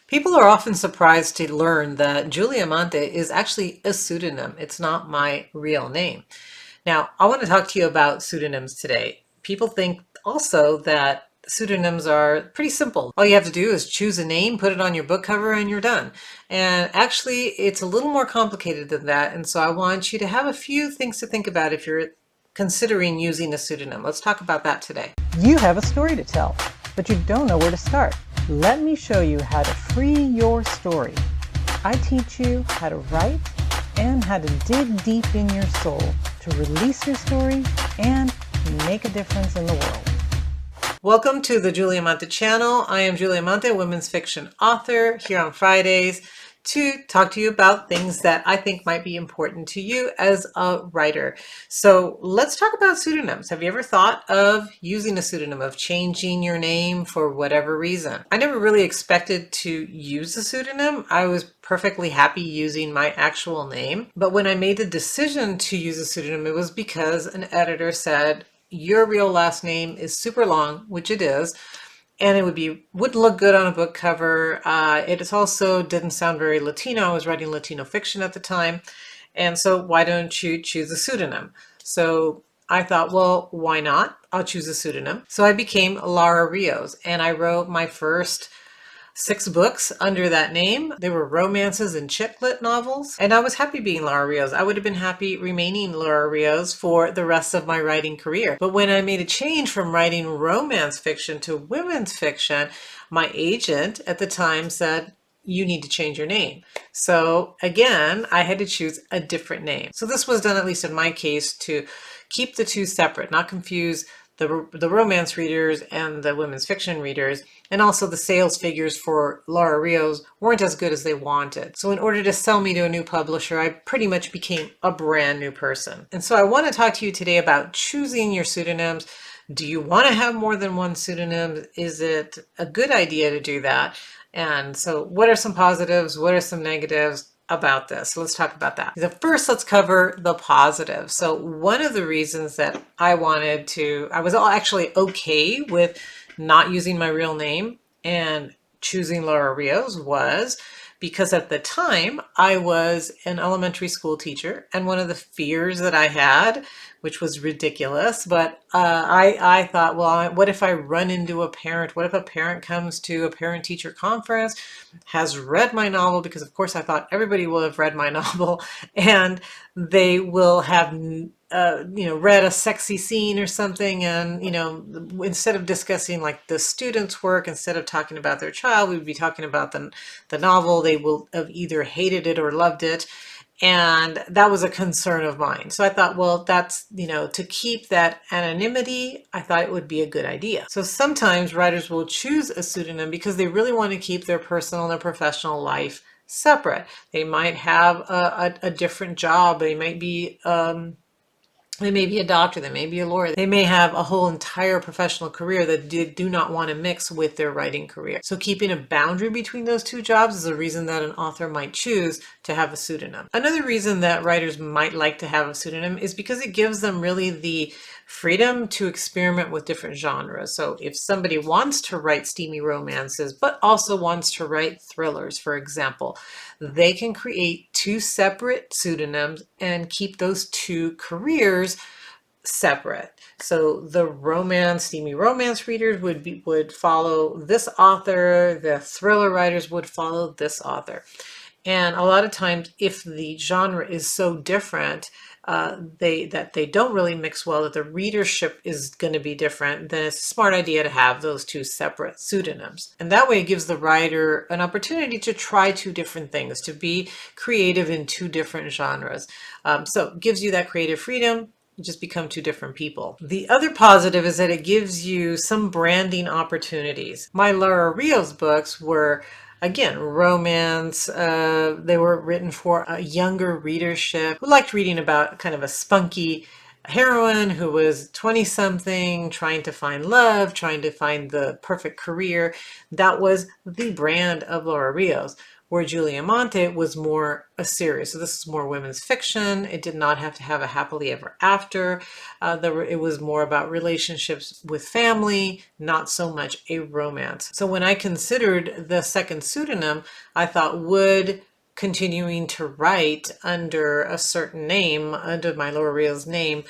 People are often surprised to learn that Julia Monte is actually a pseudonym. It's not my real name. Now, I want to talk to you about pseudonyms today. People think also that pseudonyms are pretty simple. All you have to do is choose a name, put it on your book cover, and you're done. And actually, it's a little more complicated than that. And so I want you to have a few things to think about if you're considering using a pseudonym. Let's talk about that today. You have a story to tell, but you don't know where to start. Let me show you how to free your story. I teach you how to write and how to dig deep in your soul to release your story and make a difference in the world. Welcome to the Julia Monte channel. I am Julia Monte, women's fiction author, here on Fridays to talk to you about things that I think might be important to you as a writer. So let's talk about pseudonyms. Have you ever thought of using a pseudonym, of changing your name for whatever reason? I never really expected to use a pseudonym. I was perfectly happy using my actual name. But when I made the decision to use a pseudonym, it was because an editor said, your real last name is super long, which it is, and it wouldn't look good on a book cover. It also didn't sound very Latino. I was writing Latino fiction at the time, and so why don't you choose a pseudonym? So I thought, well, why not? I'll choose a pseudonym. So I became Laura Rios, and I wrote my first 6 books under that name. They were romances and chick lit novels, and I was happy being Laura Rios. I would have been happy remaining Laura Rios for the rest of my writing career. But when I made a change from writing romance fiction to women's fiction, my agent at the time said, you need to change your name. So again, I had to choose a different name. So this was done, at least in my case, to keep the two separate, not confuse the romance readers and the women's fiction readers. And also the sales figures for Laura Rios weren't as good as they wanted. So in order to sell me to a new publisher, I pretty much became a brand new person. And so I want to talk to you today about choosing your pseudonyms. Do you want to have more than one pseudonym? Is it a good idea to do that? And so what are some positives? What are some negatives about this? So let's talk about that. So first, let's cover the positive. So one of the reasons that I was actually okay with not using my real name and choosing Laura Rios was because at the time I was an elementary school teacher, and one of the fears that I had, which was ridiculous, but I thought, well, what if I run into a parent? What if a parent comes to a parent-teacher conference, has read my novel, because of course I thought everybody will have read my novel, and they will have read a sexy scene or something, and instead of discussing like the student's work, instead of talking about their child, we would be talking about the novel. They will have either hated it or loved it, and that was a concern of mine. So I thought, well, that's, to keep that anonymity, I thought it would be a good idea. So sometimes writers will choose a pseudonym because they really want to keep their personal and their professional life separate. They might have a different job. They might be a doctor, they may be a lawyer, they may have a whole entire professional career that do not want to mix with their writing career. So keeping a boundary between those two jobs is a reason that an author might choose to have a pseudonym. Another reason that writers might like to have a pseudonym is because it gives them really the freedom to experiment with different genres. So if somebody wants to write steamy romances, but also wants to write thrillers, for example, they can create 2 separate pseudonyms and keep those 2 careers separate. So the steamy romance readers would follow this author, the thriller writers would follow this author. And a lot of times, if the genre is so different, they don't really mix well, that the readership is going to be different, then it's a smart idea to have those 2 separate pseudonyms. And that way it gives the writer an opportunity to try 2 different things, to be creative in 2 different genres. So it gives you that creative freedom. You just become 2 different people. The other positive is that it gives you some branding opportunities. My Laura Rios books were, again, romance. They were written for a younger readership who liked reading about kind of a spunky heroine who was 20-something, trying to find love, trying to find the perfect career. That was the brand of Laura Rios. where Julia Monte was more a series. So this is more women's fiction. It did not have to have a happily ever after. It was more about relationships with family, not so much a romance. So when I considered the second pseudonym, I thought, would continuing to write under a certain name, under my Laura Rios name,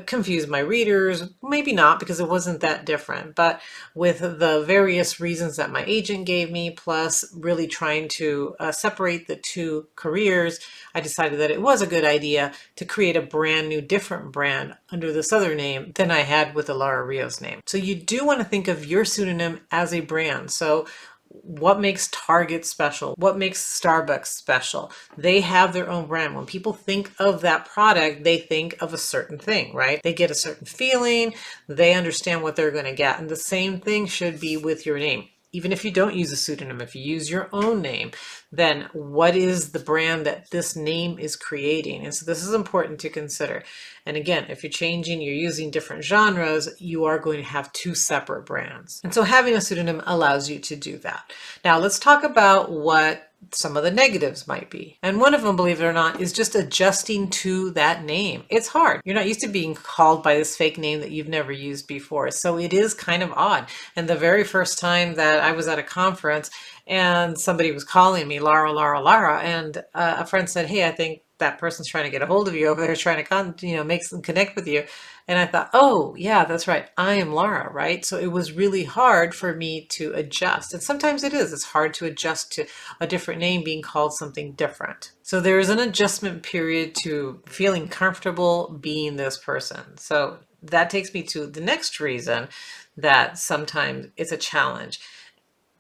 confuse my readers? Maybe not, because it wasn't that different. But with the various reasons that my agent gave me, plus really trying to separate the two careers, I decided that it was a good idea to create a brand new, different brand under this other name than I had with the Laura Rios name. So you do want to think of your pseudonym as a brand. So what makes Target special? What makes Starbucks special? They have their own brand. When people think of that product, they think of a certain thing, right? They get a certain feeling, they understand what they're going to get. And the same thing should be with your name. Even if you don't use a pseudonym, if you use your own name, then what is the brand that this name is creating? And so this is important to consider. And again, if you're changing, you're using different genres, you are going to have two separate brands. And so having a pseudonym allows you to do that. Now let's talk about what some of the negatives might be. And one of them, believe it or not, is just adjusting to that name. It's hard. You're not used to being called by this fake name that you've never used before. So it is kind of odd. And the very first time that I was at a conference and somebody was calling me Lara, Lara, Lara, and a friend said, hey, I think that person's trying to get a hold of you over there, trying to make them connect with you. And I thought, oh yeah, that's right, I am Lara, right? So it was really hard for me to adjust. And sometimes it is. It's hard to adjust to a different name being called something different. So there is an adjustment period to feeling comfortable being this person. So that takes me to the next reason that sometimes it's a challenge.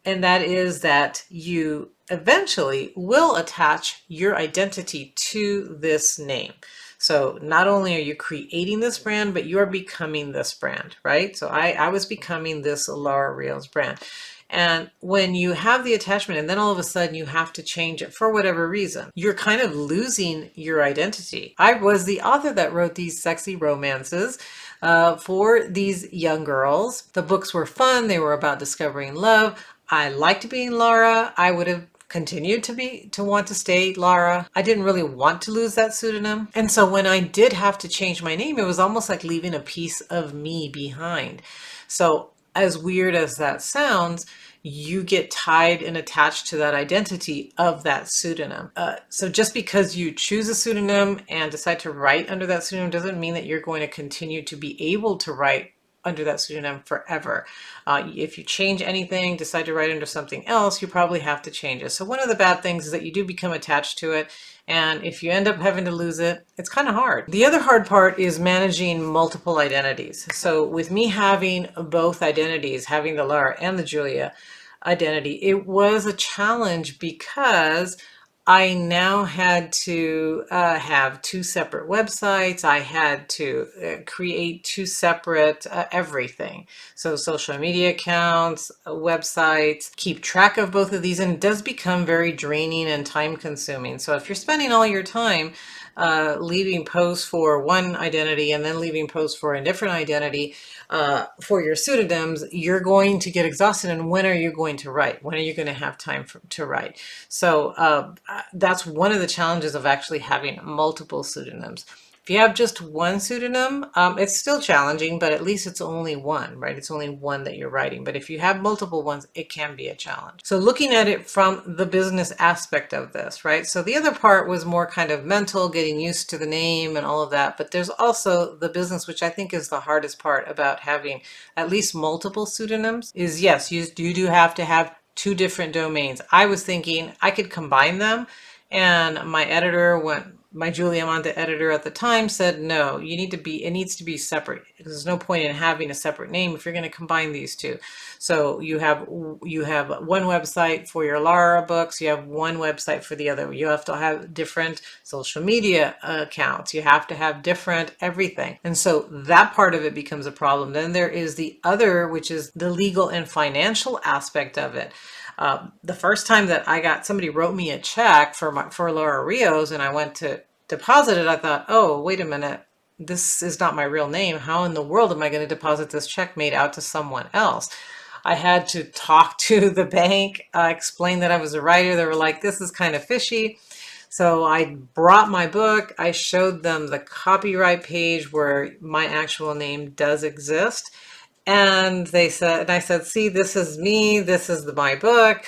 And that is that you eventually will attach your identity to this name. So not only are you creating this brand, but you are becoming this brand, right? So I was becoming this Laura Rios brand. And when you have the attachment and then all of a sudden you have to change it for whatever reason, you're kind of losing your identity. I was the author that wrote these sexy romances for these young girls. The books were fun. They were about discovering love. I liked being Laura. I would have continued to want to stay Lara. I didn't really want to lose that pseudonym. And so when I did have to change my name, it was almost like leaving a piece of me behind. So as weird as that sounds, you get tied and attached to that identity of that pseudonym. So just because you choose a pseudonym and decide to write under that pseudonym doesn't mean that you're going to continue to be able to write under that pseudonym forever. If you change anything, decide to write under something else, you probably have to change it. So one of the bad things is that you do become attached to it. And if you end up having to lose it, it's kind of hard. The other hard part is managing multiple identities. So with me having both identities, having the Lara and the Julia identity, it was a challenge because I now had to have two separate websites. I had to create two separate everything. So social media accounts, websites, keep track of both of these, and it does become very draining and time consuming. So if you're spending all your time leaving posts for one identity and then leaving posts for a different identity for your pseudonyms, you're going to get exhausted. And when are you going to write? When are you going to have time to write? So that's one of the challenges of actually having multiple pseudonyms. If you have just one pseudonym, it's still challenging, but at least it's only one, right? It's only one that you're writing. But if you have multiple ones, it can be a challenge. So looking at it from the business aspect of this, right? So the other part was more kind of mental, getting used to the name and all of that. But there's also the business, which I think is the hardest part about having at least multiple pseudonyms, is yes, you do have to have two different domains. I was thinking I could combine them, and my editor my Julia Monte editor at the time said, no, it needs to be separate. There's no point in having a separate name if you're going to combine these two. So you have one website for your Lara books, you have one website for the other. You have to have different social media accounts. You have to have different everything. And so that part of it becomes a problem. Then there is the other, which is the legal and financial aspect of it. The first time that somebody wrote me a check for Laura Rios and I went to deposit it, I thought, oh, wait a minute, this is not my real name. How in the world am I going to deposit this check made out to someone else? I had to talk to the bank, explain that I was a writer. They were like, this is kind of fishy. So I brought my book. I showed them the copyright page where my actual name does exist. And I said, see, this is me. This is my book.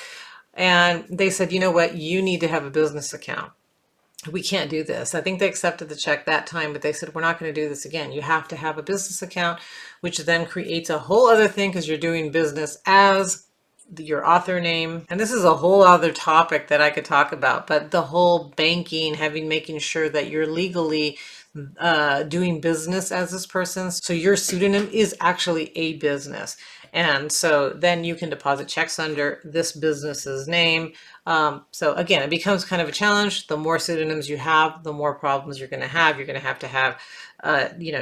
And they said, you know what? You need to have a business account. We can't do this. I think they accepted the check that time, but they said, we're not going to do this again. You have to have a business account, which then creates a whole other thing because you're doing business as your author name. And this is a whole other topic that I could talk about, but the whole banking, making sure that you're legally doing business as this person. So your pseudonym is actually a business. And so then you can deposit checks under this business's name. So again, it becomes kind of a challenge. The more pseudonyms you have, the more problems you're going to have. You're going to have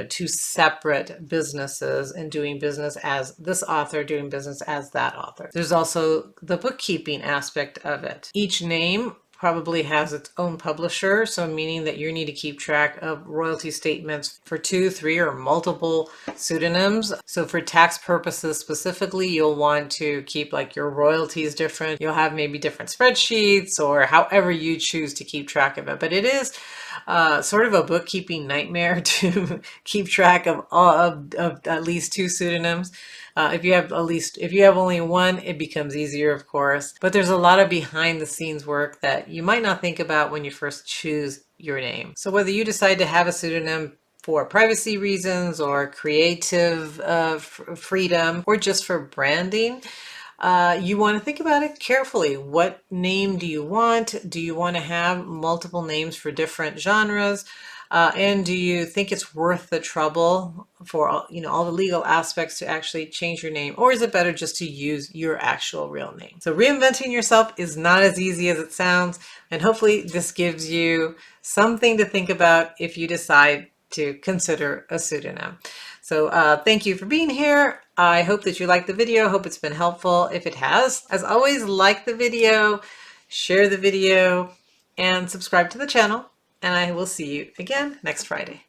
two separate businesses and doing business as this author, doing business as that author. There's also the bookkeeping aspect of it. Each name probably has its own publisher, so meaning that you need to keep track of royalty statements for 2, 3, or multiple pseudonyms. So for tax purposes specifically, you'll want to keep like your royalties different. You'll have maybe different spreadsheets or however you choose to keep track of it. But it is sort of a bookkeeping nightmare to keep track of at least 2 pseudonyms. If you have only one, it becomes easier, of course. But there's a lot of behind the scenes work that you might not think about when you first choose your name. So whether you decide to have a pseudonym for privacy reasons or creative freedom or just for branding, you want to think about it carefully. What name do you want? Do you want to have multiple names for different genres? And do you think it's worth the trouble for all the legal aspects to actually change your name? Or is it better just to use your actual real name? So reinventing yourself is not as easy as it sounds. And hopefully this gives you something to think about if you decide to consider a pseudonym. So thank you for being here. I hope that you liked the video. Hope it's been helpful. If it has, as always, like the video, share the video, and subscribe to the channel. And I will see you again next Friday.